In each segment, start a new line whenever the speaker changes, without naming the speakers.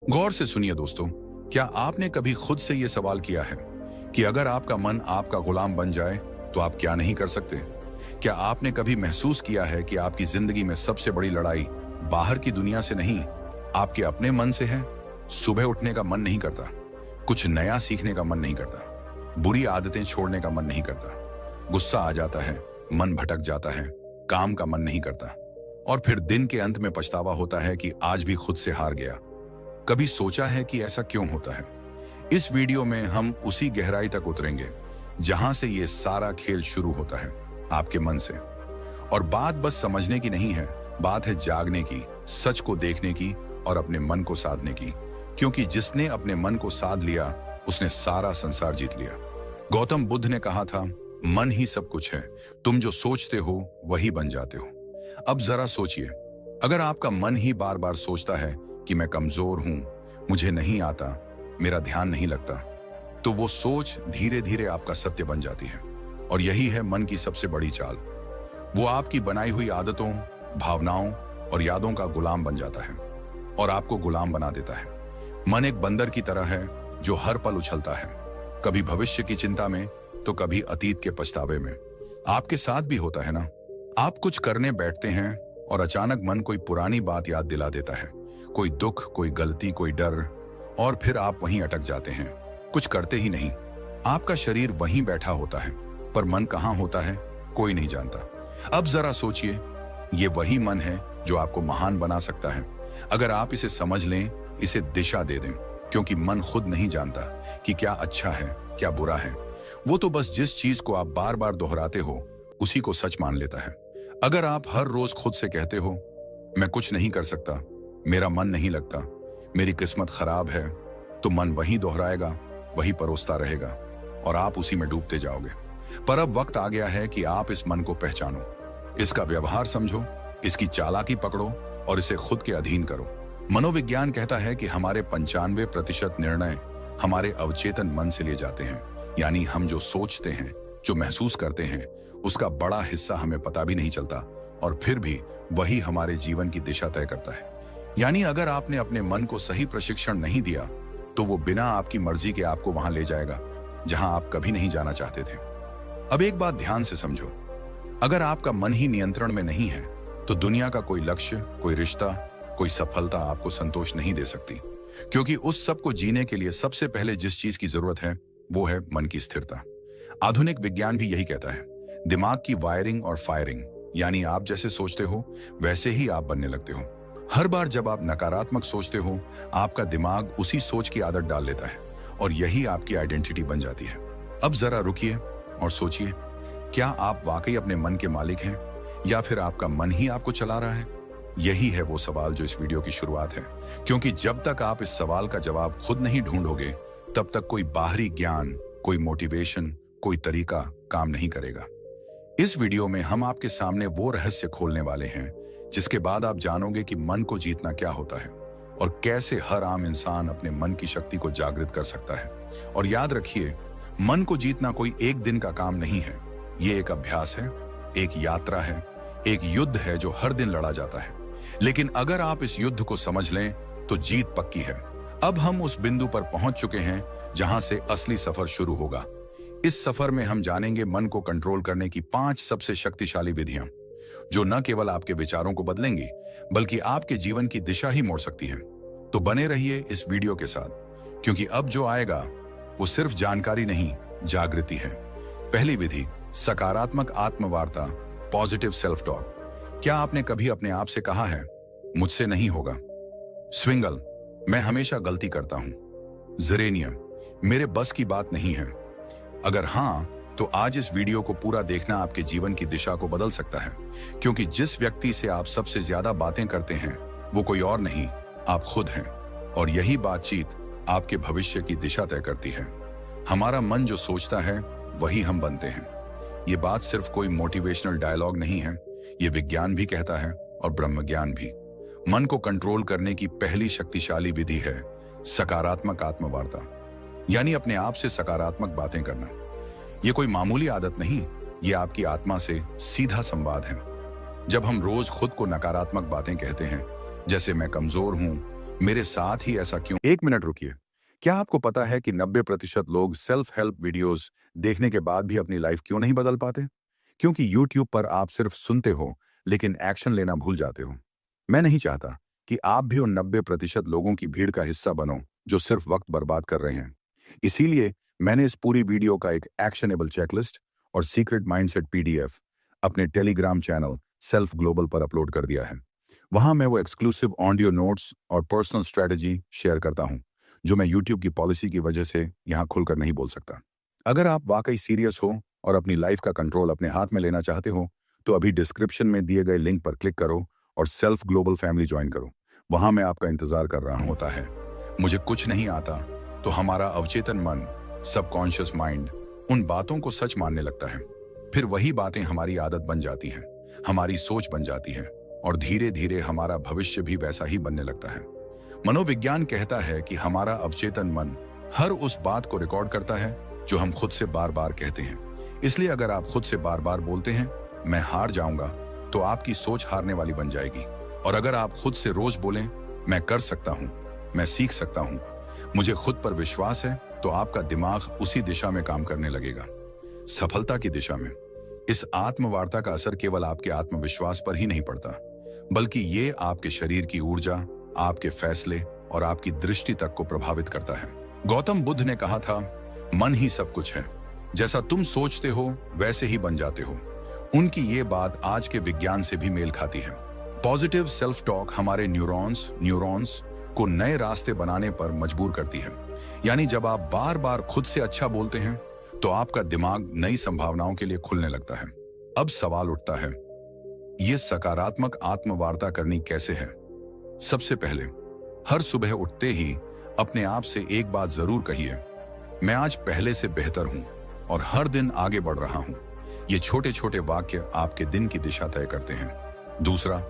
गौर से सुनिए दोस्तों, क्या आपने कभी खुद से यह सवाल किया है कि अगर आपका मन आपका गुलाम बन जाए तो आप क्या नहीं कर सकते? क्या आपने कभी महसूस किया है कि आपकी जिंदगी में सबसे बड़ी लड़ाई बाहर की दुनिया से नहीं, आपके अपने मन से है? सुबह उठने का मन नहीं करता, कुछ नया सीखने का मन नहीं करता, बुरी आदतें छोड़ने का मन नहीं करता, गुस्सा आ जाता है, मन भटक जाता है, काम का मन नहीं करता, और फिर दिन के अंत में पछतावा होता है कि आज भी खुद से हार गया। कभी सोचा है कि ऐसा क्यों होता है? इस वीडियो में हम उसी गहराई तक उतरेंगे जहां से ये सारा खेल शुरू होता है, आपके मन से। और बात बस समझने की नहीं है, बात है जागने की, सच को देखने की और अपने मन को साधने की। क्योंकि जिसने अपने मन को साध लिया उसने सारा संसार जीत लिया। गौतम बुद्ध ने कहा था, मन ही सब कुछ है, तुम जो सोचते हो वही बन जाते हो। अब जरा सोचिए, अगर आपका मन ही बार बार सोचता है कि मैं कमजोर हूं, मुझे नहीं आता, मेरा ध्यान नहीं लगता, तो वो सोच धीरे धीरे आपका सत्य बन जाती है। और यही है मन की सबसे बड़ी चाल। वो आपकी बनाई हुई आदतों, भावनाओं और यादों का गुलाम बन जाता है और आपको गुलाम बना देता है। मन एक बंदर की तरह है जो हर पल उछलता है, कभी भविष्य की चिंता में तो कभी अतीत के पछतावे में। आपके साथ भी होता है ना? आप कुछ करने बैठते हैं और अचानक मन कोई पुरानी बात याद दिला देता है, कोई दुख, कोई गलती, कोई डर, और फिर आप वहीं अटक जाते हैं, कुछ करते ही नहीं। आपका शरीर वहीं बैठा होता है, पर मन कहाँ होता है कोई नहीं जानता। अब जरा सोचिए, ये वही मन है जो आपको महान बना सकता है अगर आप इसे समझ लें, इसे दिशा दे दें। क्योंकि मन खुद नहीं जानता कि क्या अच्छा है, क्या बुरा है। वो तो बस जिस चीज को आप बार बार दोहराते हो उसी को सच मान लेता है। अगर आप हर रोज खुद से कहते हो, मैं कुछ नहीं कर सकता, मेरा मन नहीं लगता, मेरी किस्मत खराब है, तो मन वही दोहराएगा, वही परोसता रहेगा और आप उसी में डूबते जाओगे। पर अब वक्त आ गया है कि आप इस मन को पहचानो, इसका व्यवहार समझो, इसकी चालाकी पकड़ो और इसे खुद के अधीन करो। मनोविज्ञान कहता है कि हमारे 95% निर्णय हमारे अवचेतन मन से लिए जाते हैं। यानी हम जो सोचते हैं, जो महसूस करते हैं, उसका बड़ा हिस्सा हमें पता भी नहीं चलता और फिर भी वही हमारे जीवन की दिशा तय करता है। यानी अगर आपने अपने मन को सही प्रशिक्षण नहीं दिया तो वो बिना आपकी मर्जी के आपको वहां ले जाएगा जहां आप कभी नहीं जाना चाहते थे। अब एक बात ध्यान से समझो, अगर आपका मन ही नियंत्रण में नहीं है तो दुनिया का कोई लक्ष्य, कोई रिश्ता, कोई सफलता आपको संतोष नहीं दे सकती। क्योंकि उस सब को जीने के लिए सबसे पहले जिस चीज की जरूरत है वो है मन की स्थिरता। आधुनिक विज्ञान भी यही कहता है, दिमाग की वायरिंग और फायरिंग, यानी आप जैसे सोचते हो वैसे ही आप बनने लगते हो। हर बार जब आप नकारात्मक सोचते हो, आपका दिमाग उसी सोच की आदत डाल लेता है और यही आपकी आइडेंटिटी बन जाती है। अब जरा रुकिए और सोचिए, क्या आप वाकई अपने मन के मालिक हैं या फिर आपका मन ही आपको चला रहा है? यही है वो सवाल जो इस वीडियो की शुरुआत है। क्योंकि जब तक आप इस सवाल का जवाब खुद नहीं ढूंढोगे, तब तक कोई बाहरी ज्ञान, कोई मोटिवेशन, कोई तरीका काम नहीं करेगा। इस वीडियो में हम आपके सामने वो रहस्य खोलने वाले हैं जिसके बाद आप जानोगे कि मन को जीतना क्या होता है और कैसे हर आम इंसान अपने मन की शक्ति को जागृत कर सकता है। और याद रखिए, मन को जीतना कोई एक दिन का काम नहीं है, ये एक अभ्यास है, एक यात्रा है, एक युद्ध है जो हर दिन लड़ा जाता है। लेकिन अगर आप इस युद्ध को समझ लें तो जीत पक्की है। अब हम उस बिंदु पर पहुंच चुके हैं जहां से असली सफर शुरू होगा। इस सफर में हम जानेंगे मन को कंट्रोल करने की 5 सबसे शक्तिशाली विधियां, जो न केवल आपके विचारों को बदलेंगी बल्कि आपके जीवन की दिशा ही मोड़ सकती हैं। तो बने रहिए इस वीडियो के साथ, क्योंकि अब जो आएगा वो सिर्फ जानकारी नहीं, जागृति है। पहली विधि, सकारात्मक आत्मवार्ता, पॉजिटिव सेल्फ टॉक। क्या आपने कभी अपने आप से कहा है, मुझसे नहीं होगा? स्विंगल, मैं हमेशा गलती करता हूं। जेरेनियम, मेरे बस की बात नहीं है। अगर हां, तो आज इस वीडियो को पूरा देखना आपके जीवन की दिशा को बदल सकता है। क्योंकि जिस व्यक्ति से आप सबसे ज्यादा बातें करते हैं वो कोई और नहीं, आप खुद हैं। और यही बातचीत आपके भविष्य की दिशा तय करती है। हमारा मन जो सोचता है वही हम बनते हैं। ये बात सिर्फ कोई मोटिवेशनल डायलॉग नहीं है, ये विज्ञान भी कहता है और ब्रह्मज्ञान भी। मन को कंट्रोल करने की पहली शक्तिशाली विधि है सकारात्मक आत्मवार्ता, यानी अपने आप से सकारात्मक बातें करना। ये कोई मामूली आदत नहीं, ये आपकी आत्मा से सीधा संवाद है। जब हम रोज खुद को नकारात्मक बातें कहते हैं, जैसे मैं कमजोर हूं, मेरे साथ ही ऐसा क्यों? एक मिनट रुकिए। क्या आपको पता है कि 90% लोग सेल्फ हेल्प वीडियोस देखने के बाद भी अपनी लाइफ क्यों नहीं बदल पाते? क्योंकि यूट्यूब पर आप सिर्फ सुनते हो, लेकिन एक्शन लेना भूल जाते हो। मैं नहीं चाहता कि आप भी उन 90% लोगों की भीड़ का हिस्सा बनो जो सिर्फ वक्त बर्बाद कर रहे हैं। इसीलिए मैंने इस पूरी वीडियो का एक एक्शनेबल चेकलिस्ट और सीक्रेट माइंडसेट पीडीएफ अपने टेलीग्राम चैनल सेल्फ ग्लोबल पर अपलोड कर दिया है। वहां मैं वो एक्सक्लूसिव ऑडियो नोट्स और पर्सनल स्ट्रेटजी शेयर करता हूं जो मैं यूट्यूब की पॉलिसी की वजह से यहां खुलकर नहीं बोल सकता। अगर आप वाकई सीरियस हो और अपनी लाइफ का कंट्रोल अपने हाथ में लेना चाहते हो, तो अभी डिस्क्रिप्शन में दिए गए लिंक पर क्लिक करो और सेल्फ ग्लोबल फैमिली ज्वाइन करो। वहां मैं आपका इंतजार कर रहा होता है। मुझे कुछ नहीं आता तो हमारा अवचेतन मन, सबकॉन्शियस माइंड उन बातों को सच मानने लगता है। फिर वही बातें हमारी आदत बन जाती हैं, हमारी सोच बन जाती है और धीरे धीरे हमारा भविष्य भी वैसा ही बनने लगता है। मनोविज्ञान कहता है कि हमारा अवचेतन मन हर उस बात को रिकॉर्ड करता है जो हम खुद से बार बार कहते हैं। इसलिए अगर आप खुद से बार बार बोलते हैं मैं हार जाऊंगा, तो आपकी सोच हारने वाली बन जाएगी। और अगर आप खुद से रोज बोलें मैं कर सकता हूं, मैं सीख सकता हूं, मुझे खुद पर विश्वास है, तो आपका दिमाग उसी दिशा में काम करने लगेगा, सफलता की दिशा में। इस आत्मवार्ता का असर केवल आपके आत्मविश्वास पर ही नहीं पड़ता, बल्कि ये आपके शरीर की ऊर्जा, आपके फैसले और आपकी दृष्टि तक को प्रभावित करता है। गौतम बुद्ध ने कहा था, मन ही सब कुछ है, जैसा तुम सोचते हो वैसे ही बन जाते हो। उनकी ये बात आज के विज्ञान से भी मेल खाती है। पॉजिटिव सेल्फ टॉक हमारे न्यूरॉन्स को नए रास्ते बनाने पर मजबूर करती है। यानी जब आप बार बार खुद से अच्छा बोलते हैं, तो आपका दिमाग नई संभावनाओं के लिए खुलने लगता है। अब सवाल उठता है, यह सकारात्मक आत्मवार्ता करनी कैसे है? सबसे पहले, हर सुबह उठते ही अपने आप से एक बात जरूर कहिए, मैं आज पहले से बेहतर हूं और हर दिन आगे बढ़ रहा हूं। ये छोटे छोटे वाक्य आपके दिन की दिशा तय करते हैं। दूसरा,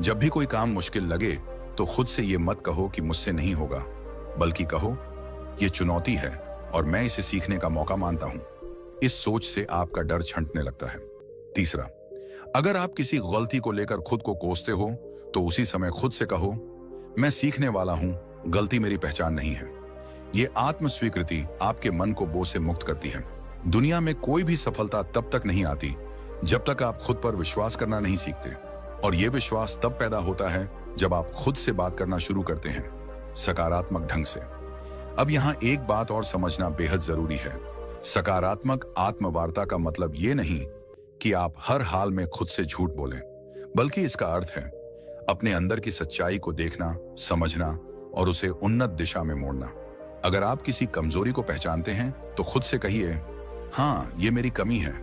जब भी कोई काम मुश्किल लगे तो खुद से ये मत कहो कि मुझसे नहीं होगा, बल्कि कहो ये चुनौती है और मैं इसे सीखने का मौका मानता हूं। इस सोच से आपका डर छंटने लगता है। तीसरा, अगर आप किसी गलती को लेकर खुद को कोसते हो, तो उसी समय खुद से कहो, मैं सीखने वाला हूं, गलती मेरी पहचान नहीं है। ये आत्म स्वीकृति आपके मन को बोझ से मुक्त करती है। दुनिया में कोई भी सफलता तब तक नहीं आती जब तक आप खुद पर विश्वास करना नहीं सीखते, और यह विश्वास तब पैदा होता है जब आप खुद से बात करना शुरू करते हैं, सकारात्मक ढंग से। अब यहां एक बात और समझना बेहद जरूरी है। सकारात्मक आत्मवार्ता का मतलब ये नहीं कि आप हर हाल में खुद से झूठ बोलें, बल्कि इसका अर्थ है अपने अंदर की सच्चाई को देखना, समझना और उसे उन्नत दिशा में मोड़ना। अगर आप किसी कमजोरी को पहचानते हैं, तो खुद से कहिए, हाँ ये मेरी कमी है,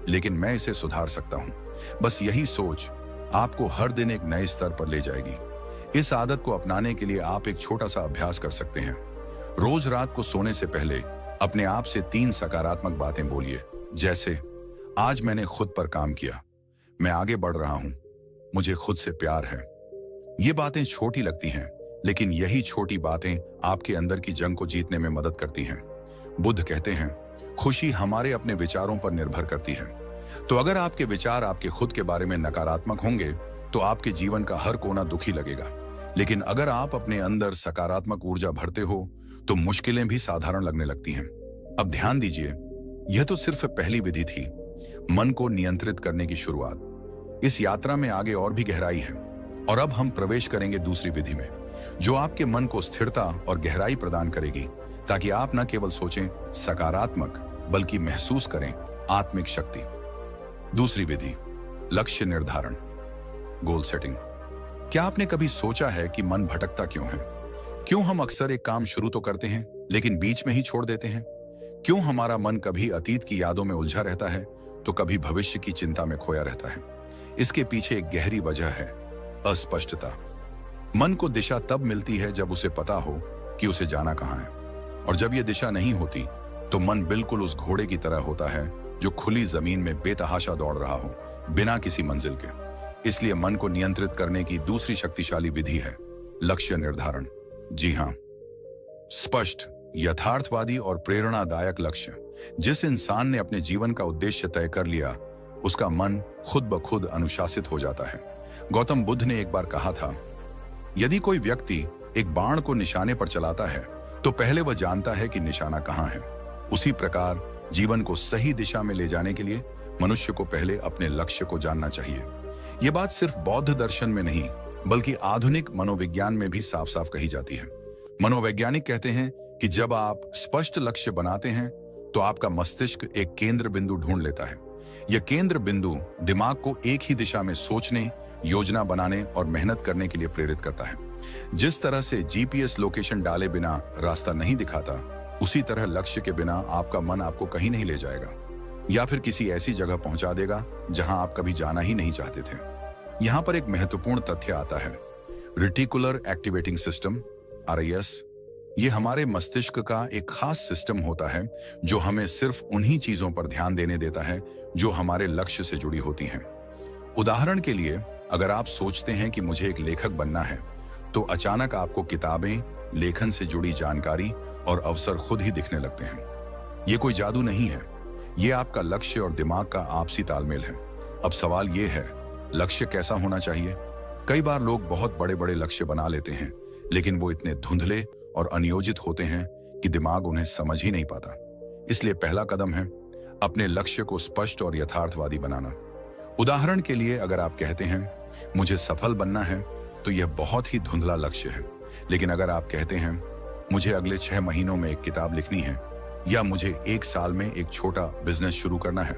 लेकिन मैं इसे सुधार सकता हूं। बस यही सोच आपको हर दिन एक नए स्तर पर ले जाएगी। इस आदत को अपनाने के लिए आप एक छोटा सा अभ्यास कर सकते हैं। रोज रात को सोने से पहले अपने आप से 3 सकारात्मक बातें बोलिए, जैसे आज मैंने खुद पर काम किया, मैं आगे बढ़ रहा हूं, मुझे खुद से प्यार है। ये बातें छोटी लगती हैं, लेकिन यही छोटी बातें आपके अंदर की जंग को जीतने में मदद करती हैं। बुद्ध कहते हैं, खुशी हमारे अपने विचारों पर निर्भर करती है। तो अगर आपके विचार आपके खुद के बारे में नकारात्मक होंगे, तो आपके जीवन का हर कोना दुखी लगेगा। लेकिन अगर आप अपने अंदर सकारात्मक ऊर्जा भरते हो, तो मुश्किलें भी साधारण लगने लगती हैं। अब ध्यान दीजिए, यह तो सिर्फ पहली विधि थी, मन को नियंत्रित करने की शुरुआत। इस यात्रा में आगे और भी गहराई है, और अब हम प्रवेश करेंगे दूसरी विधि में, जो आपके मन को स्थिरता और गहराई प्रदान करेगी, ताकि आप न केवल सोचें सकारात्मक, बल्कि महसूस करें आत्मिक शक्ति। दूसरी विधि, लक्ष्य निर्धारण, गोल सेटिंग। क्या आपने कभी सोचा है कि मन भटकता क्यों है? क्यों हम अक्सर एक काम शुरू तो करते हैं, लेकिन बीच में ही छोड़ देते हैं? क्यों हमारा मन कभी अतीत की यादों में उलझा रहता है, तो कभी भविष्य की चिंता में खोया रहता है? इसके पीछे एक गहरी वजह है, अस्पष्टता। मन को दिशा तब मिलती है जब उसे पता हो कि उसे जाना कहां है, और जब यह दिशा नहीं होती, तो मन बिल्कुल उस घोड़े की तरह होता है जो खुली जमीन में बेतहाशा दौड़ रहा हो, बिना किसी मंजिल के। इसलिए मन को नियंत्रित करने की दूसरी शक्तिशाली विधि है लक्ष्य निर्धारण। जी हां, स्पष्ट, यथार्थवादी और प्रेरणादायक लक्ष्य। जिस इंसान ने अपने जीवन का उद्देश्य तय कर लिया, उसका मन खुद ब खुद अनुशासित हो जाता है। गौतम बुद्ध ने एक बार कहा था, यदि कोई व्यक्ति एक बाण को निशाने पर चलाता है तो पहले वह जानता है कि निशाना कहाँ है। उसी प्रकार जीवन को सही दिशा में ले जाने के लिए मनुष्य को पहले अपने लक्ष्य को जानना चाहिए। यह बात सिर्फ बौद्ध दर्शन में नहीं बल्कि आधुनिक मनोविज्ञान में भी साफ साफ कही जाती है। मनोवैज्ञानिक कहते हैं कि जब आप स्पष्ट लक्ष्य बनाते हैं तो आपका मस्तिष्क एक केंद्र बिंदु ढूंढ लेता है। यह केंद्र बिंदु दिमाग को एक ही दिशा में सोचने, योजना बनाने और मेहनत करने के लिए प्रेरित करता है। जिस तरह से जीपीएस लोकेशन डाले बिना रास्ता नहीं दिखाता, उसी तरह लक्ष्य के बिना आपका मन आपको कहीं नहीं ले जाएगा या फिर किसी ऐसी जगह पहुंचा देगा जहां आप कभी जाना ही नहीं चाहते थे। यहां पर एक महत्वपूर्ण तथ्य आता है। रेटिकुलर एक्टिवेटिंग सिस्टम RIS, ये हमारे मस्तिष्क का एक खास सिस्टम होता है जो हमें सिर्फ उन्हीं चीजों पर ध्यान देने देता है जो हमारे लक्ष्य से जुड़ी होती हैं। उदाहरण के लिए, अगर आप सोचते हैं कि मुझे एक लेखक बनना है, तो अचानक आपको किताबें, लेखन से जुड़ी जानकारी और अवसर खुद ही दिखने लगते हैं। ये कोई जादू नहीं है, ये आपका लक्ष्य और दिमाग का आपसी तालमेल है। अब सवाल ये है, लक्ष्य कैसा होना चाहिए? कई बार लोग बहुत बड़े बड़े लक्ष्य बना लेते हैं, लेकिन वो इतने धुंधले और अनियोजित होते हैं कि दिमाग उन्हें समझ ही नहीं पाता। इसलिए पहला कदम है अपने लक्ष्य को स्पष्ट और यथार्थवादी बनाना। उदाहरण के लिए, अगर आप कहते हैं मुझे सफल बनना है, तो यह बहुत ही धुंधला लक्ष्य है। लेकिन अगर आप कहते हैं मुझे अगले 6 महीनों में एक किताब लिखनी है या मुझे 1 साल में एक छोटा बिजनेस शुरू करना है,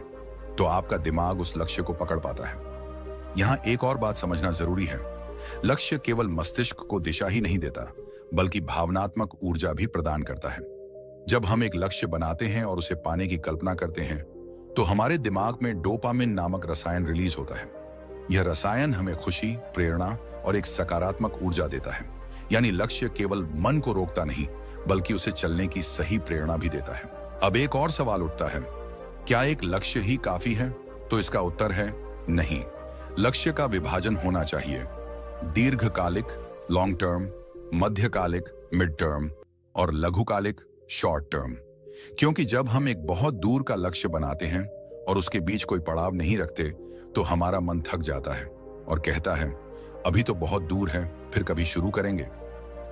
तो आपका दिमाग उस लक्ष्य को पकड़ पाता है। यहाँ एक और बात समझना जरूरी है। लक्ष्य केवल मस्तिष्क को दिशा ही नहीं देता, बल्कि भावनात्मक ऊर्जा भी प्रदान करता है। जब हम एक लक्ष्य बनाते हैं और उसे पाने की कल्पना करते हैं, तो हमारे दिमाग में डोपामिन नामक रसायन रिलीज होता है। यह रसायन हमें खुशी, प्रेरणा और एक सकारात्मक ऊर्जा देता है। यानी लक्ष्य केवल मन को रोकता नहीं, बल्कि उसे चलने की सही प्रेरणा भी देता है। अब एक और सवाल उठता है, क्या एक लक्ष्य ही काफी है? तो इसका उत्तर है नहीं। लक्ष्य का विभाजन होना चाहिए। दीर्घकालिक लॉन्ग टर्म, मध्यकालिक मिड टर्म और लघुकालिक शॉर्ट टर्म। क्योंकि जब हम एक बहुत दूर का लक्ष्य बनाते हैं और उसके बीच कोई पड़ाव नहीं रखते, तो हमारा मन थक जाता है और कहता है अभी तो बहुत दूर है, फिर कभी शुरू करेंगे।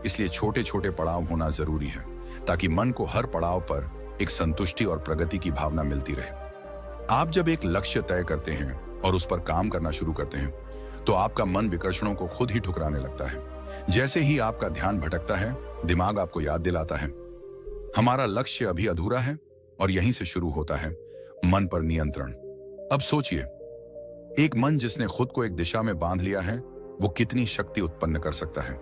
इसलिए छोटे छोटे पड़ाव होना जरूरी है, ताकि मन को हर पड़ाव पर एक संतुष्टि और प्रगति की भावना मिलती रहे। आप जब एक लक्ष्य तय करते हैं और उस पर काम करना शुरू करते हैं, तो आपका मन विकर्षणों को खुद ही ठुकराने लगता है। जैसे ही आपका ध्यान भटकता है, दिमाग आपको याद दिलाता है हमारा लक्ष्य अभी अधूरा है, और यहीं से शुरू होता है मन पर नियंत्रण। अब सोचिए, एक मन जिसने खुद को एक दिशा में बांध लिया है, वो कितनी शक्ति उत्पन्न कर सकता है।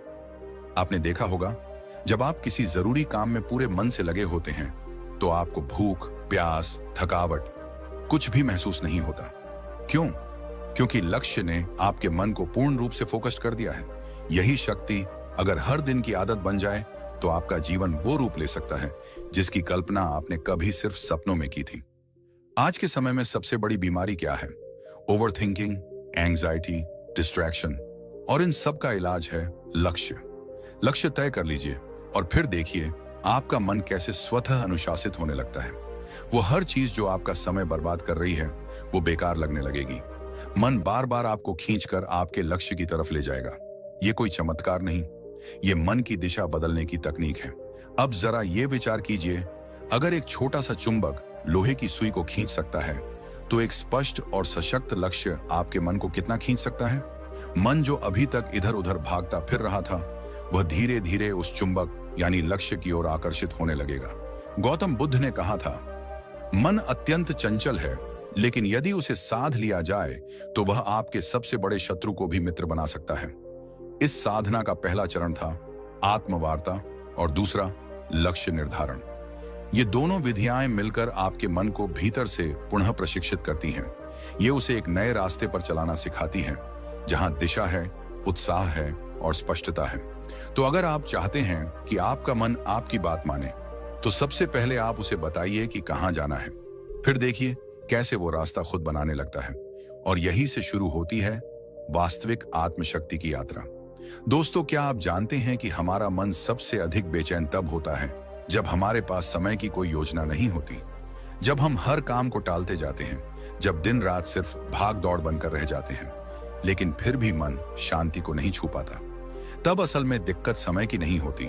आपने देखा होगा, जब आप किसी जरूरी काम में पूरे मन से लगे होते हैं, तो आपको भूख, प्यास, थकावट कुछ भी महसूस नहीं होता। क्यों? क्योंकि लक्ष्य ने आपके मन को पूर्ण रूप से फोकस्ड कर दिया है। यही शक्ति अगर हर दिन की आदत बन जाए, तो आपका जीवन वो रूप ले सकता है जिसकी कल्पना आपने कभी सिर्फ सपनों में की थी। आज के समय में सबसे बड़ी बीमारी क्या है? ओवरथिंकिंग, एंजाइटी, डिस्ट्रैक्शन, और इन सब का इलाज है लक्ष्य। लक्ष्य तय कर लीजिए और फिर देखिए आपका मन कैसे स्वतः अनुशासित होने लगता है। वो हर चीज जो आपका समय बर्बाद कर रही है, वो बेकार लगने लगेगी। मन बार बार आपको खींचकर आपके लक्ष्य की तरफ ले जाएगा। ये कोई चमत्कार नहीं, ये मन की दिशा बदलने की तकनीक है। अब जरा ये विचार कीजिए, अगर एक छोटा सा चुंबक लोहे की सुई को खींच सकता है, तो एक स्पष्ट और सशक्त लक्ष्य आपके मन को कितना खींच सकता है? मन जो अभी तक इधर उधर भागता फिर रहा था, वह धीरे धीरे उस चुंबक यानी लक्ष्य की ओर आकर्षित होने लगेगा। गौतम बुद्ध ने कहा था, मन अत्यंत चंचल है, लेकिन यदि उसे साध लिया जाए तो वह आपके सबसे बड़े शत्रु को भी मित्र बना सकता है। इस साधना का पहला चरण था आत्मवार्ता और दूसरा लक्ष्य निर्धारण। ये दोनों विधियां मिलकर आपके मन को भीतर से पुनः प्रशिक्षित करती हैं। ये उसे एक नए रास्ते पर चलाना सिखाती हैं, जहां दिशा है, उत्साह है और स्पष्टता है। तो अगर आप चाहते हैं कि आपका मन आपकी बात माने, तो सबसे पहले आप उसे बताइए कि कहां जाना है। फिर देखिए कैसे वो रास्ता खुद बनाने लगता है। और यही से शुरू होती है वास्तविक आत्मशक्ति की यात्रा। दोस्तों, क्या आप जानते हैं कि हमारा मन सबसे अधिक बेचैन तब होता है जब हमारे पास समय की कोई योजना नहीं होती, जब हम हर काम को टालते जाते हैं, जब दिन रात सिर्फ भाग दौड़ बनकर रह जाते हैं, लेकिन फिर भी मन शांति को नहीं छू पाता। तब असल में दिक्कत समय की नहीं होती,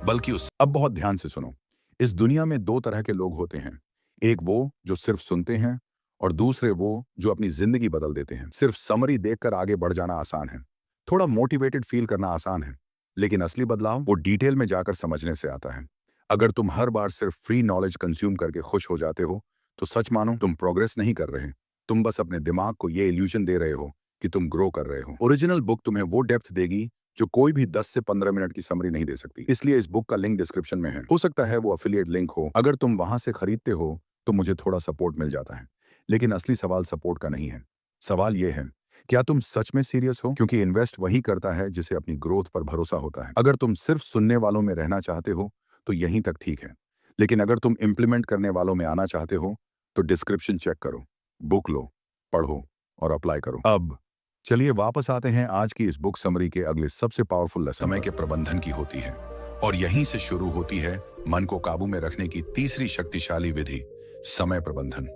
बल्कि उस। अब बहुत ध्यान से सुनो। इस दुनिया में दो तरह के लोग होते हैं। एक वो जो सिर्फ सुनते हैं, और दूसरे वो जो अपनी जिंदगी बदल देते हैं। सिर्फ समरी देखकर आगे बढ़ जाना आसान है, थोड़ा मोटिवेटेड फील करना आसान है, लेकिन असली बदलाव वो डिटेल में जाकर समझने से आता है। अगर तुम हर बार सिर्फ फ्री नॉलेज कंज्यूम करके खुश हो जाते हो, तो सच मानो तुम प्रोग्रेस नहीं कर रहे। तुम बस अपने दिमाग को ये इल्यूजन दे रहे हो कि तुम ग्रो कर रहे हो। ओरिजिनल बुक तुम्हें वो डेप्थ देगी जो कोई भी 10 से 15 मिनट की समरी नहीं दे सकती। इसलिए इस बुक का लिंक डिस्क्रिप्शन में है। हो सकता है वो अफिलिएट लिंक हो। अगर तुम वहां से खरीदते हो तो मुझे थोड़ा सपोर्ट मिल जाता है। लेकिन असली सवाल सपोर्ट का नहीं है। सवाल ये है, क्या तुम सच में सीरियस हो? क्योंकि इन्वेस्ट वही करता है जिसे अपनी ग्रोथ पर भरोसा होता है। अगर तुम सिर्फ सुनने वालों में रहना चाहते हो तो यहीं तक ठीक है, लेकिन अगर तुम इंप्लीमेंट करने वालों में आना चाहते हो तो डिस्क्रिप्शन चेक करो, बुक लो, पढ़ो और अप्लाई करो। अब चलिए वापस आते हैं आज की इस बुक समरी के अगले सबसे पावरफुल लेसन। समय के प्रबंधन की होती है, और यहीं से शुरू होती है मन को काबू में रखने की तीसरी शक्तिशाली विधि, समय प्रबंधन।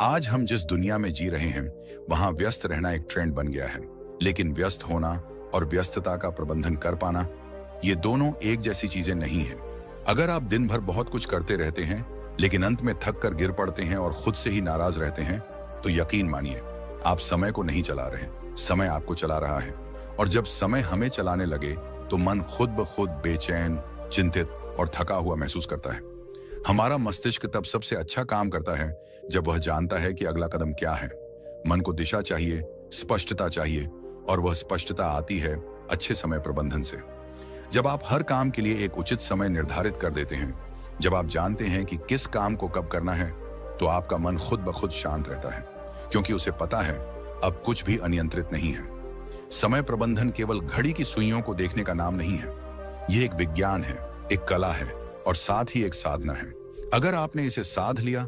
आज हम जिस दुनिया में जी रहे हैं वहां व्यस्त रहना एक ट्रेंड बन गया है, लेकिन व्यस्त होना और व्यस्तता का प्रबंधन कर पाना, ये दोनों एक जैसी चीजें नहीं है। अगर आप दिन भर बहुत कुछ करते रहते हैं लेकिन अंत में थक कर गिर पड़ते हैं और खुद से ही नाराज रहते हैं, तो यकीन मानिए आप समय को नहीं चला रहे, समय आपको चला रहा है। और जब समय हमें चलाने लगे तो मन खुद ब खुद बेचैन, चिंतित और थका हुआ महसूस करता है। हमारा मस्तिष्क तब सबसे अच्छा काम करता है जब वह जानता है कि अगला कदम क्या है। मन को दिशा चाहिए, स्पष्टता चाहिए, और वह स्पष्टता आती है अच्छे समय प्रबंधन से। जब आप हर काम के लिए एक उचित समय निर्धारित कर देते हैं, जब आप जानते हैं कि किस काम को कब करना है, तो आपका मन खुद ब खुद शांत रहता है, क्योंकि उसे पता है अब कुछ भी अनियंत्रित नहीं है। समय प्रबंधन केवल घड़ी की सुइयों को देखने का नाम नहीं है, यह एक विज्ञान है, एक कला है और साथ ही एक साधना है। अगर आपने इसे साध लिया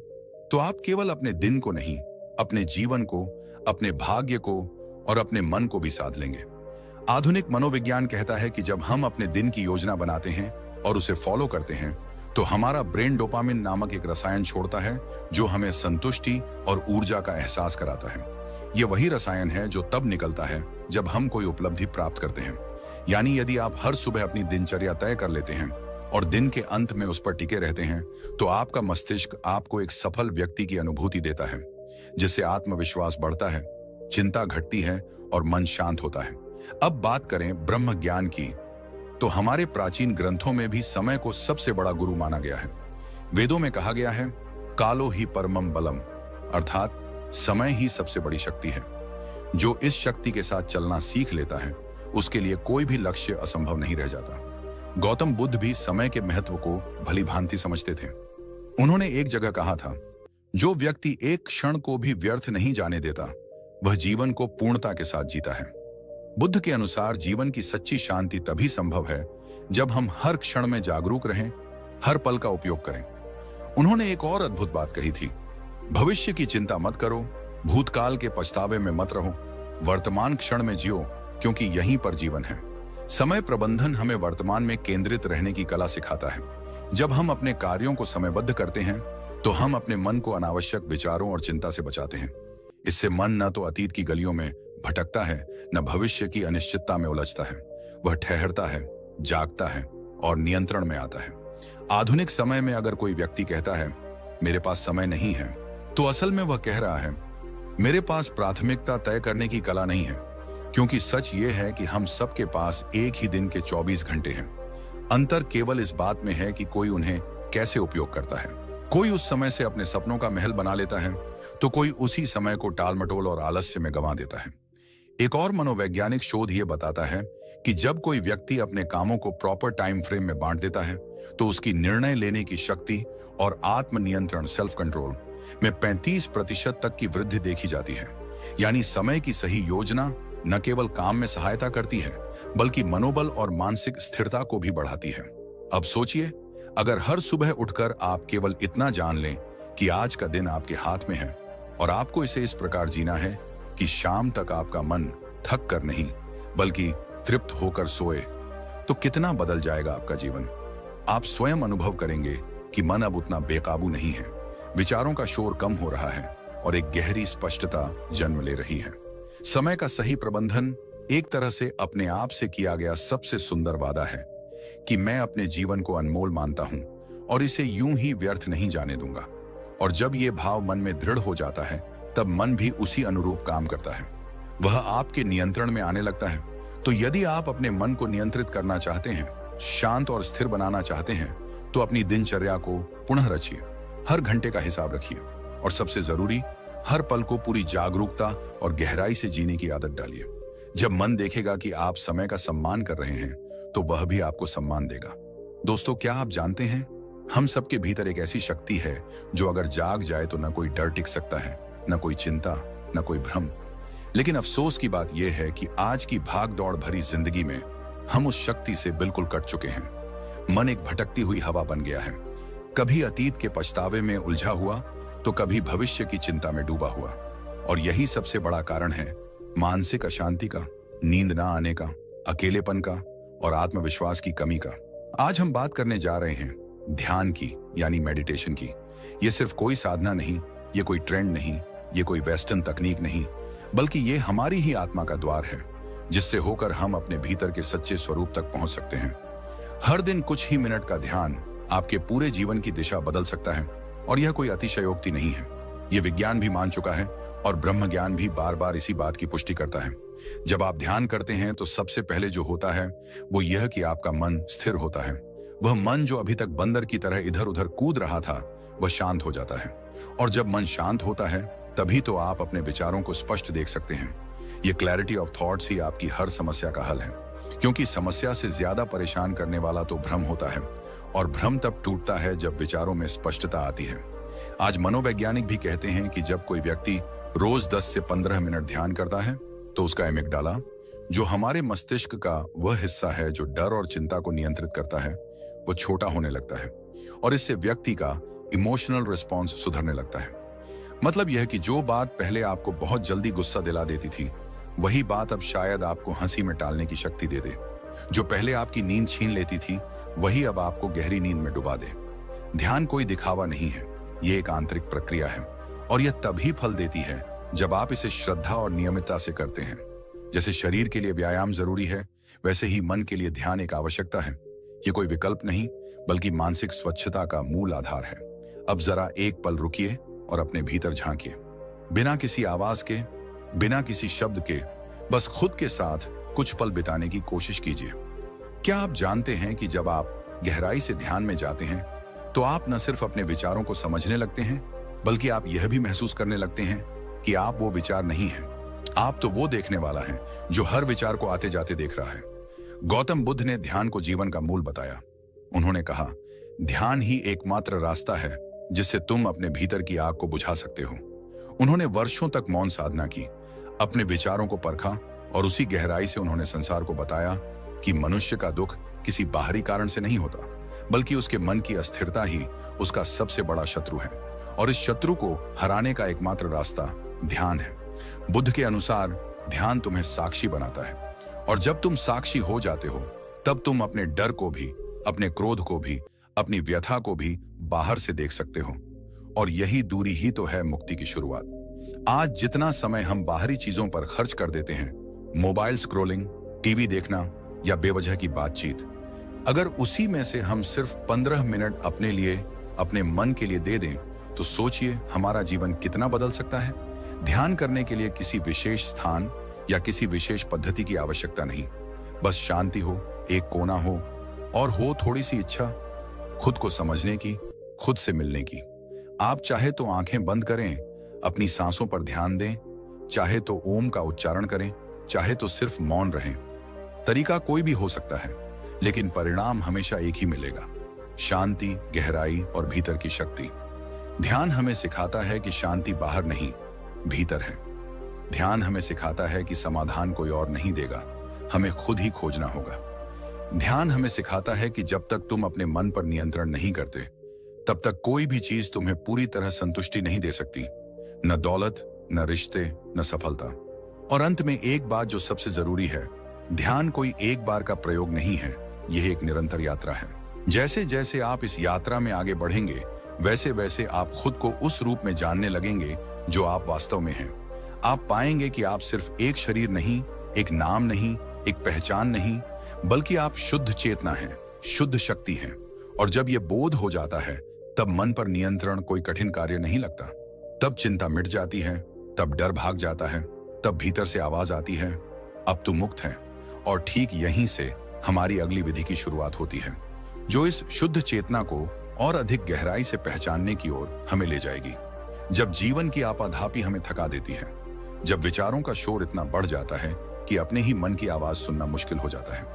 तो आप केवल अपने दिन को नहीं, अपने जीवन को, अपने भाग्य को और अपने मन को भी साध लेंगे। आधुनिक मनोविज्ञान कहता है कि जब हम अपने दिन की योजना बनाते हैं और उसे फॉलो करते हैं, तो हमारा ब्रेन डोपामिन नामक एक रसायन छोड़ता है जो हमें संतुष्टि और ऊर्जा का एहसास कराता है। यह वही रसायन है जो तब निकलता है जब हम कोई उपलब्धि प्राप्त करते हैं। यानी यदि आप हर सुबह अपनी दिनचर्या तय कर लेते हैं और दिन के अंत में उस पर टिके रहते हैं, तो आपका मस्तिष्क आपको एक सफल व्यक्ति की अनुभूति देता है, जिससे आत्मविश्वास बढ़ता है, चिंता घटती है और मन शांत होता है। अब बात करें ब्रह्म ज्ञान की, तो हमारे प्राचीन ग्रंथों में भी समय को सबसे बड़ा गुरु माना गया है। वेदों में कहा गया है, कालो ही परमम बलम, अर्थात समय ही सबसे बड़ी शक्ति है। जो इस शक्ति के साथ चलना सीख लेता है, उसके लिए कोई भी लक्ष्य असंभव नहीं रह जाता। गौतम बुद्ध भी समय के महत्व को भली भांति समझते थे। उन्होंने एक जगह कहा था, जो व्यक्ति एक क्षण को भी व्यर्थ नहीं जाने देता, वह जीवन को पूर्णता के साथ जीता है। बुद्ध के अनुसार जीवन की सच्ची शांति तभी संभव है जब हम हर क्षण में जागरूक रहें, हर पल का उपयोग करें। उन्होंने एक और अद्भुत बात कही थी, भविष्य की चिंता मत करो, भूतकाल के पछतावे में मत रहो, वर्तमान क्षण में जियो, क्योंकि यहीं पर जीवन है। समय प्रबंधन हमें वर्तमान में केंद्रित रहने की कला सिखाता है। जब हम अपने कार्यों को समयबद्ध करते हैं तो हम अपने मन को अनावश्यक विचारों और चिंता से बचाते हैं। इससे मन न तो अतीत की गलियों में भटकता है, न भविष्य की अनिश्चितता में उलझता है। वह ठहरता है, जागता है और नियंत्रण में आता है। आधुनिक समय में अगर कोई व्यक्ति कहता है मेरे पास समय नहीं है, तो असल में वह कह रहा है मेरे पास प्राथमिकता तय करने की कला नहीं है। क्योंकि सच ये है कि हम सबके पास एक ही दिन के 24 घंटे हैं। अंतर केवल इस बात में है कि कोई उन्हें कैसे उपयोग करता है। कोई उस समय से अपने सपनों का महल बना लेता है, तो कोई उसी समय को टालमटोल और आलस्य में गंवा देता है। एक और मनोवैज्ञानिक शोध ये बताता है कि जब कोई व्यक्ति अपने कामों को प्रॉपर टाइम फ्रेम में बांट देता है, तो उसकी निर्णय लेने की शक्ति और आत्मनियंत्रण सेल्फ कंट्रोल में 35% तक की वृद्धि देखी जाती है। यानी समय की सही योजना न केवल काम में सहायता करती है, बल्कि मनोबल और मानसिक स्थिरता को भी बढ़ाती है। अब सोचिए, अगर हर सुबह उठकर आप केवल इतना जान लें कि आज का दिन आपके हाथ में है और आपको इसे इस प्रकार जीना है कि शाम तक आपका मन थक कर नहीं बल्कि तृप्त होकर सोए, तो कितना बदल जाएगा आपका जीवन। आप स्वयं अनुभव करेंगे कि मन अब उतना बेकाबू नहीं है, विचारों का शोर कम हो रहा है और एक गहरी स्पष्टता जन्म ले रही है। समय का सही प्रबंधन एक तरह से अपने आप से किया गया सबसे सुंदर वादा है कि मैं अपने जीवन को अनमोल मानता हूं और इसे यूं ही व्यर्थ नहीं जाने दूंगा। और जब ये भाव मन में दृढ़ हो जाता है, तब मन भी उसी अनुरूप काम करता है, वह आपके नियंत्रण में आने लगता है। तो यदि आप अपने मन को नियंत्रित करना चाहते हैं, शांत और स्थिर बनाना चाहते हैं, तो अपनी दिनचर्या को पुनः रचिए, हर घंटे का हिसाब रखिए और सबसे जरूरी, हर पल को पूरी जागरूकता और गहराई से जीने की आदत डालिए। जब मन देखेगा कि आप समय का सम्मान कर रहे हैं, तो वह भी आपको सम्मान देगा। दोस्तों, क्या आप जानते हैं, हम सबके भीतर एक ऐसी शक्ति है जो अगर जाग जाए तो न कोई डर टिक सकता है, न कोई चिंता, न कोई भ्रम। लेकिन अफसोस की बात यह है कि आज की भाग दौड़ भरी जिंदगी में हम उस शक्ति से बिल्कुल कट चुके हैं। मन एक भटकती हुई हवा बन गया है, कभी अतीत के पछतावे में उलझा हुआ, तो कभी भविष्य की चिंता में डूबा हुआ। और यही सबसे बड़ा कारण है मानसिक अशांति का, नींद ना आने का, अकेलेपन का और आत्मविश्वास की कमी का। आज हम बात करने जा रहे हैं ध्यान की, यानी मेडिटेशन की। ये सिर्फ कोई साधना नहीं, ये कोई ट्रेंड नहीं, ये कोई वेस्टर्न तकनीक नहीं, बल्कि ये हमारी ही आत्मा का द्वार है, जिससे होकर हम अपने भीतर के सच्चे स्वरूप तक पहुंच सकते हैं। हर दिन कुछ ही मिनट का ध्यान आपके पूरे जीवन की दिशा बदल सकता है। और यह कोई अतिशयोक्ति नहीं है, यह विज्ञान भी मान चुका है और ब्रह्म ज्ञान भी बार बार इसी बात की पुष्टि करता है। जब आप ध्यान करते हैं तो सबसे पहले जो होता है वो यह कि आपका मन स्थिर होता है। वह मन जो अभी तक बंदर की तरह इधर उधर कूद रहा था, वह शांत हो जाता है। और जब मन शांत होता है, तभी तो आप अपने विचारों को स्पष्ट देख सकते हैं। ये क्लैरिटी ऑफ थॉट्स ही आपकी हर समस्या का हल है, क्योंकि समस्या से ज्यादा परेशान करने वाला तो भ्रम होता है, और भ्रम तब टूटता है जब विचारों में स्पष्टता आती है। आज मनोवैज्ञानिक भी कहते हैं कि जब कोई व्यक्ति रोज 10 से 15 मिनट ध्यान करता है, तो उसका एमिग्डाला, जो हमारे मस्तिष्क का वह हिस्सा है जो डर और चिंता को नियंत्रित करता है, वो छोटा होने लगता है। और इससे व्यक्ति का इमोशनल रिस्पॉन्स सुधरने लगता है। मतलब यह कि जो बात पहले आपको बहुत जल्दी गुस्सा दिला देती थी, वही बात अब शायद आपको हंसी में टालने की शक्ति दे दे। जो पहले आपकी नींद छीन लेती थी, वही अब आपको गहरी नींद में डुबा दे। ध्यान कोई दिखावा नहीं है, ये एक आंतरिक प्रक्रिया है, और यह तभी फल देती है जब आप इसे श्रद्धा और नियमितता से करते हैं। जैसे शरीर के लिए व्यायाम जरूरी है, वैसे ही मन के लिए ध्यान एक आवश्यकता है। ये कोई विकल्प नहीं, बल्कि मानसिक स्वच्छता का मूल आधार है। अब जरा एक पल रुकिए और अपने भीतर झांकिए, बिना किसी आवाज के, बिना किसी शब्द के, बस खुद के साथ कुछ पल बिताने की कोशिश कीजिए। क्या आप जानते हैं कि जब आप गहराई से ध्यान में जाते हैं, तो आप न सिर्फ अपने विचारों को समझने लगते हैं, बल्कि आप यह भी महसूस करने लगते हैं कि आप वो विचार नहीं हैं। आप तो वो देखने वाला है जो हर विचार को आते जाते देख रहा है। गौतम बुद्ध ने ध्यान को जीवन का मूल बताया। उन्होंने कहा, ध्यान ही एकमात्र रास्ता है जिससे तुम अपने भीतर की आग को बुझा सकते हो। उन्होंने वर्षों तक मौन साधना की, अपने विचारों को परखा, और उसी गहराई से उन्होंने संसार को बताया कि मनुष्य का दुख किसी बाहरी कारण से नहीं होता, बल्कि उसके मन की अस्थिरता ही उसका सबसे बड़ा शत्रु है। और इस शत्रु को हराने का एकमात्र रास्ता ध्यान है। बुद्ध के अनुसार ध्यान तुम्हें साक्षी बनाता है, और जब तुम साक्षी हो जाते हो, तब तुम अपने डर को भी, अपने क्रोध को भी, अपनी व्यथा को भी बाहर से देख सकते हो। और यही दूरी ही तो है मुक्ति की शुरुआत। आज जितना समय हम बाहरी चीजों पर खर्च कर देते हैं, मोबाइल स्क्रॉलिंग, टीवी देखना या बेवजह की बातचीत, अगर उसी में से हम सिर्फ 15 मिनट अपने लिए, अपने मन के लिए दे दें, तो सोचिए हमारा जीवन कितना बदल सकता है। ध्यान करने के लिए किसी विशेष स्थान या किसी विशेष पद्धति की आवश्यकता नहीं, बस शांति हो, एक कोना हो, और हो थोड़ी सी इच्छा खुद को समझने की, खुद से मिलने की। आप चाहे तो आंखें बंद करें, अपनी सांसों पर ध्यान दें, चाहे तो ओम का उच्चारण करें, चाहे तो सिर्फ मौन रहें। तरीका कोई भी हो सकता है, लेकिन परिणाम हमेशा एक ही मिलेगा, शांति, गहराई और भीतर की शक्ति। ध्यान हमें सिखाता है कि शांति बाहर नहीं, भीतर है। ध्यान हमें सिखाता है कि समाधान कोई और नहीं देगा, हमें खुद ही खोजना होगा। ध्यान हमें सिखाता है कि जब तक तुम अपने मन पर नियंत्रण नहीं करते, तब तक कोई भी चीज तुम्हें पूरी तरह संतुष्टि नहीं दे सकती, न दौलत, न रिश्ते, न सफलता। और अंत में एक बात जो सबसे जरूरी है, ध्यान कोई एक बार का प्रयोग नहीं है, यह एक निरंतर यात्रा है। जैसे जैसे आप इस यात्रा में आगे बढ़ेंगे, वैसे वैसे आप खुद को उस रूप में जानने लगेंगे जो आप वास्तव में हैं। आप पाएंगे कि आप सिर्फ एक शरीर नहीं, एक नाम नहीं, एक पहचान नहीं, बल्कि आप शुद्ध चेतना हैं, शुद्ध शक्ति हैं। और जब यह बोध हो जाता है, तब मन पर नियंत्रण कोई कठिन कार्य नहीं लगता। तब चिंता मिट जाती है, तब डर भाग जाता है, तब भीतर से आवाज आती है, अब तू मुक्त है। और ठीक यहीं से हमारी अगली विधि की शुरुआत होती है, जो इस शुद्ध चेतना को और अधिक गहराई से पहचानने की ओर हमें ले जाएगी। जब जीवन की आपाधापी हमें थका देती है, जब विचारों का शोर इतना बढ़ जाता है कि अपने ही मन की आवाज सुनना मुश्किल हो जाता है,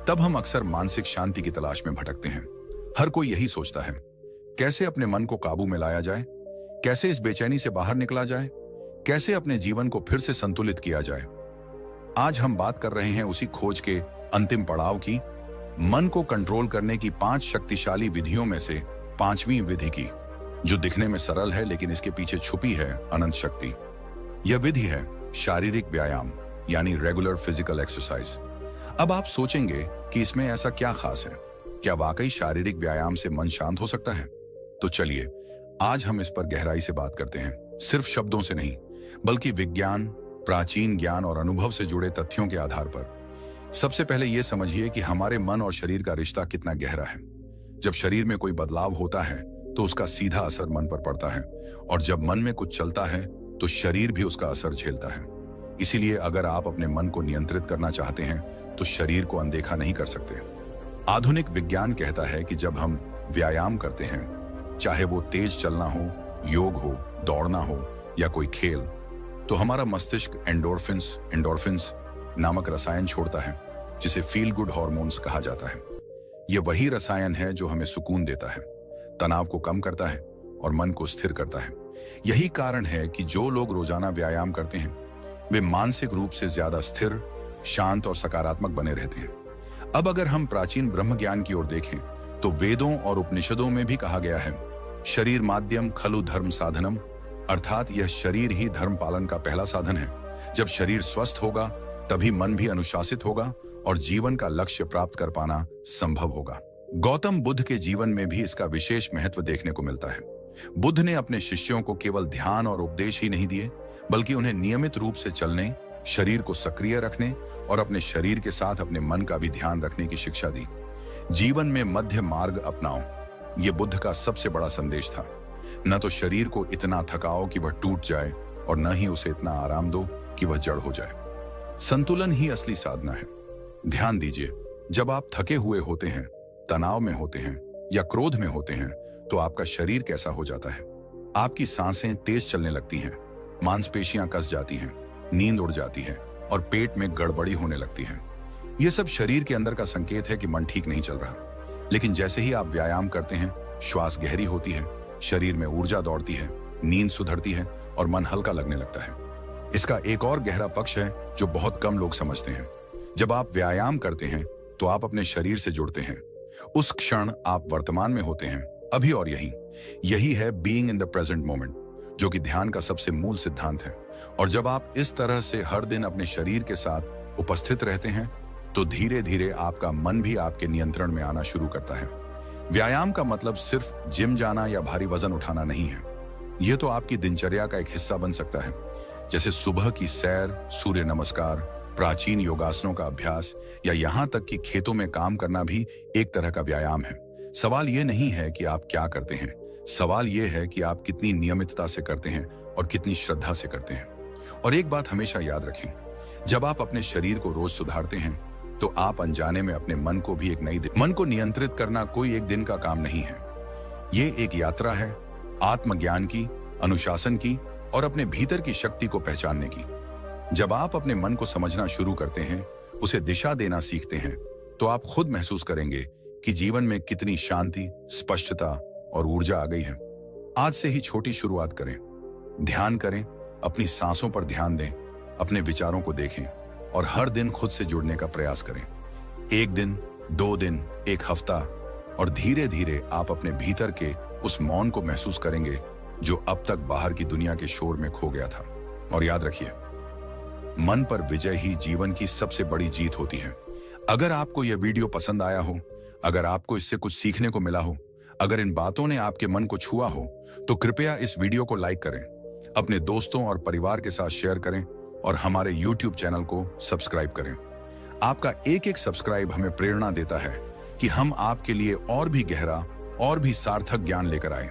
तब हम अक्सर मानसिक शांति की तलाश में भटकते हैं। हर कोई यही सोचता है, कैसे अपने मन को काबू में लाया जाए, कैसे इस बेचैनी से बाहर निकला जाए, कैसे अपने जीवन को फिर से संतुलित किया जाए। आज हम बात कर रहे हैं उसी खोज के अंतिम पड़ाव की, मन को कंट्रोल करने की 5 शक्तिशाली विधियों में से 5वीं विधि की, जो दिखने में सरल है लेकिन इसके पीछे छुपी है अनंत शक्ति। यह विधि है शारीरिक व्यायाम, यानी रेगुलर फिजिकल एक्सरसाइज। अब आप सोचेंगे कि इसमें ऐसा क्या खास है, क्या वाकई शारीरिक व्यायाम से मन शांत हो सकता है? तो चलिए आज हम इस पर गहराई से बात करते हैं, सिर्फ शब्दों से नहीं, बल्कि विज्ञान, प्राचीन ज्ञान और अनुभव से जुड़े तथ्यों के आधार पर। सबसे पहले यह समझिए कि हमारे मन और शरीर का रिश्ता कितना गहरा है। जब शरीर में कोई बदलाव होता है तो उसका सीधा असर मन पर पड़ता है, और जब मन में कुछ चलता है तो शरीर भी उसका असर झेलता है। इसीलिए अगर आप अपने मन को नियंत्रित करना चाहते हैं तो शरीर को अनदेखा नहीं कर सकते। आधुनिक विज्ञान कहता है कि जब हम व्यायाम करते हैं, चाहे वो तेज चलना हो, योग हो, दौड़ना हो या कोई खेल, तो हमारा मस्तिष्क एंडोर्फिन्स नामक रसायन छोड़ता है, जिसे फील गुड हार्मोन्स कहा जाता है। यह वही रसायन है जो हमें सुकून देता है, तनाव को कम करता है और मन को स्थिर करता है। यही कारण है कि जो लोग रोजाना व्यायाम करते हैं वे मानसिक रूप से ज्यादा स्थिर, शांत और सकारात्मक बने रहते हैं। अब अगर हम प्राचीन ब्रह्म ज्ञान की ओर देखें तो वेदों और उपनिषदों में भी कहा गया है, शरीर माध्यम खलु धर्म साधनम, अर्थात यह शरीर ही धर्म पालन का पहला साधन है। जब शरीर स्वस्थ होगा तभी मन भी अनुशासित होगा और जीवन का लक्ष्य प्राप्त कर पाना संभव होगा। गौतम बुद्ध के जीवन में भी इसका विशेष महत्व देखने को मिलता है। बुद्ध ने अपने शिष्यों को केवल ध्यान और उपदेश ही नहीं दिए, बल्कि उन्हें नियमित रूप से चलने, शरीर को सक्रिय रखने और अपने शरीर के साथ अपने मन का भी ध्यान रखने की शिक्षा दी। जीवन में मध्य मार्ग अपनाओ, यह बुद्ध का सबसे बड़ा संदेश था। न तो शरीर को इतना थकाओ कि वह टूट जाए और न ही उसे इतना आराम दो कि वह जड़ हो जाए। संतुलन ही असली साधना है। ध्यान दीजिए, जब आप थके हुए होते हैं, तनाव में होते हैं या क्रोध में होते हैं, तो आपका शरीर कैसा हो जाता है? आपकी सांसें तेज चलने लगती हैं, मांसपेशियां कस जाती हैं, नींद उड़ जाती है और पेट में गड़बड़ी होने लगती है। यह सब शरीर के अंदर का संकेत है कि मन ठीक नहीं चल रहा। लेकिन जैसे ही आप व्यायाम करते हैं, श्वास गहरी होती है, शरीर में ऊर्जा दौड़ती है, नींद सुधरती है और मन हल्का लगने लगता है। इसका एक और गहरा पक्ष है जो बहुत कम लोग समझते हैं। जब आप व्यायाम करते हैं तो आप अपने शरीर से जुड़ते हैं। उस क्षण आप वर्तमान में होते हैं, अभी और यही है being in the present moment, जो कि ध्यान का सबसे मूल सिद्धांत है। और जब आप इस तरह से हर दिन अपने शरीर के साथ उपस्थित रहते हैं तो धीरे धीरे आपका मन भी आपके नियंत्रण में आना शुरू करता है। व्यायाम का मतलब सिर्फ जिम जाना या भारी वजन उठाना नहीं है। यह तो आपकी दिनचर्या का एक हिस्सा बन सकता है, जैसे सुबह की सैर, सूर्य नमस्कार, प्राचीन योगासनों का अभ्यास या यहाँ तक कि खेतों में काम करना भी एक तरह का व्यायाम है। सवाल यह नहीं है कि आप क्या करते हैं, सवाल यह है कि आप कितनी नियमितता से करते हैं और कितनी श्रद्धा से करते हैं। और एक बात हमेशा याद रखें, जब आप अपने शरीर को रोज सुधारते हैं तो आप अनजाने में अपने मन को भी एक नई मन को नियंत्रित करना कोई एक दिन का काम नहीं है। ये एक यात्रा है, आत्मज्ञान की, अनुशासन की और अपने भीतर की शक्ति को पहचानने की। जब आप अपने मन को समझना शुरू करते हैं, उसे दिशा देना सीखते हैं, तो आप खुद महसूस करेंगे कि जीवन में कितनी शांति, स्पष्टता और ऊर्जा आ गई है। आज से ही छोटी शुरुआत करें, ध्यान करें, अपनी सांसों पर ध्यान दें, अपने विचारों को देखें और हर दिन खुद से जुड़ने का प्रयास करें। 1 दिन, 2 दिन, 1 हफ्ता और धीरे धीरे आप अपने भीतर के उस मौन को महसूस करेंगे जो अब तक बाहर की दुनिया के शोर में खो गया था। और याद रखिए, मन पर विजय ही जीवन की सबसे बड़ी जीत होती है। अगर आपको यह वीडियो पसंद आया हो, अगर आपको इससे कुछ सीखने को मिला हो, अगर इन बातों ने आपके मन को छुआ हो, तो कृपया इस वीडियो को लाइक करें, अपने दोस्तों और परिवार के साथ शेयर करें और हमारे YouTube चैनल को सब्सक्राइब करें। आपका एक एक सब्सक्राइब हमें प्रेरणा देता है कि हम आपके लिए और भी गहरा और भी सार्थक ज्ञान लेकर आए।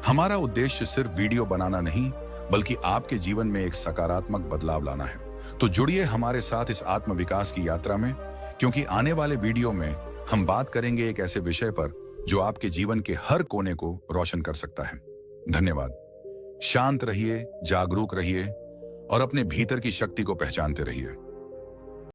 हमारा उद्देश्य सिर्फ वीडियो बनाना नहीं, बल्कि आपके जीवन में एक सकारात्मक बदलाव लाना है। तो जुड़िए हमारे साथ इस आत्म विकास की यात्रा में, क्योंकि आने वाले वीडियो में हम बात करेंगे एक ऐसे विषय पर जो आपके जीवन के हर कोने को रोशन कर सकता है। धन्यवाद। शांत रहिए, जागरूक रहिए और अपने भीतर की शक्ति को पहचानते रहिए।